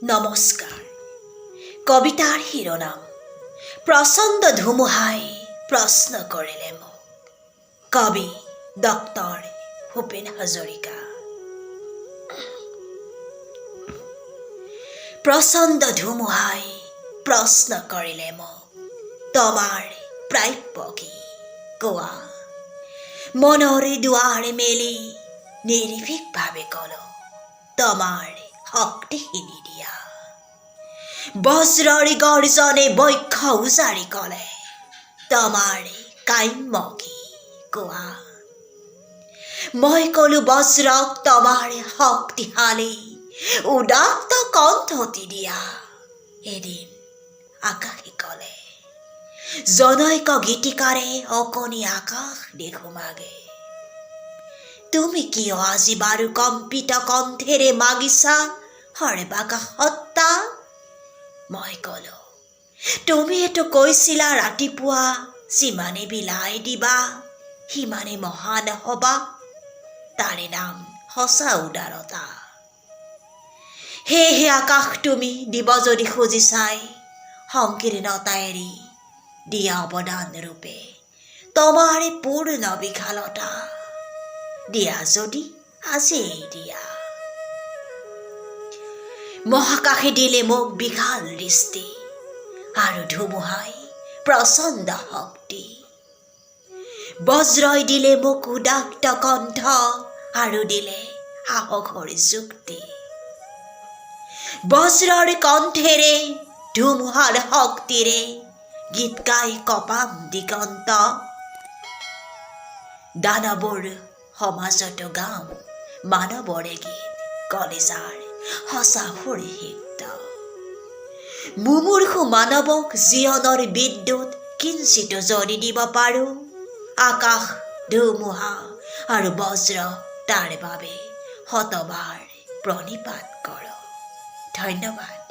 নমস্কাৰ। কবিতাৰ শিৰোনাম প্ৰচণ্ড ধুমুহাই প্ৰশ্ন কৰিলে মোক। কবি ডক্টৰ ভূপেন হাজৰিকা। প্ৰচণ্ড ধুমুহাই প্ৰশ্ন কৰিলে মোক, তোমাৰ প্ৰাপ্য কি কোৱা। মনৰে দুৱাৰ মেলি নিৰ্ভীকভাৱে ক'লো, তোমাৰ শক্তিখিনি দিয়া। বজ্ৰৰ গৰ্জনে বক্ষ উজাৰি ক'লে, তোমাৰ কাম্য কি কোৱা। মই ক'লো বজ্ৰক তোমাৰ শক্তিশালী উদাত্ত কণ্ঠটি দিয়া। এদিন আকাশে ক'লে, জনৈক গীতিকাৰে অকণি আকাশ দেখুমাগে। তুমি কিয় আজি বাৰু কম্পিত কণ্ঠেৰে মাগিছা সৰ্বাকাশ সত্তা। মই ক'লো, তুমিয়েতো কৈছিলা ৰাতিপুৱা যিমানে বিলাই দিবা সিমানে মহান হবা। তাৰে নাম সঁচা উদাৰতা। সেয়েহে আকাশ তুমি দিব যদি খুজিছাই সংকীৰ্ণতা এৰি দিয়া অৱদান ৰূপে তোমাৰ পূৰ্ণ বিশালতা। দিয়া যদি আজিয়েই দিয়া। মহাকাশে দিলে মোক বিশাল দৃষ্টি আৰু ধুমুহাই প্ৰচণ্ড শক্তি। বজ্ৰই দিলে মোক উদাত্ত কণ্ঠ আৰু দিলে সাহসৰ যুক্তি। বজ্ৰৰ কণ্ঠেৰে ধুমুহাৰ শক্তিৰে গীত গাই কপাম দিগন্ত। দানৱৰ সমাজতো গাম মানৱৰে গীত, কলিজাৰ সঁচা পৰিসিক্ত। মুমূৰ্ষু মানৱক জীৱনৰ বিদ্যুৎ কিঞ্চিত যদি দিব পাৰোঁ, আকাশ ধুমুহা আৰু বজ্ৰ তাৰ বাবে শতবাৰ প্ৰণিপাত কৰোঁ। ধন্যবাদ।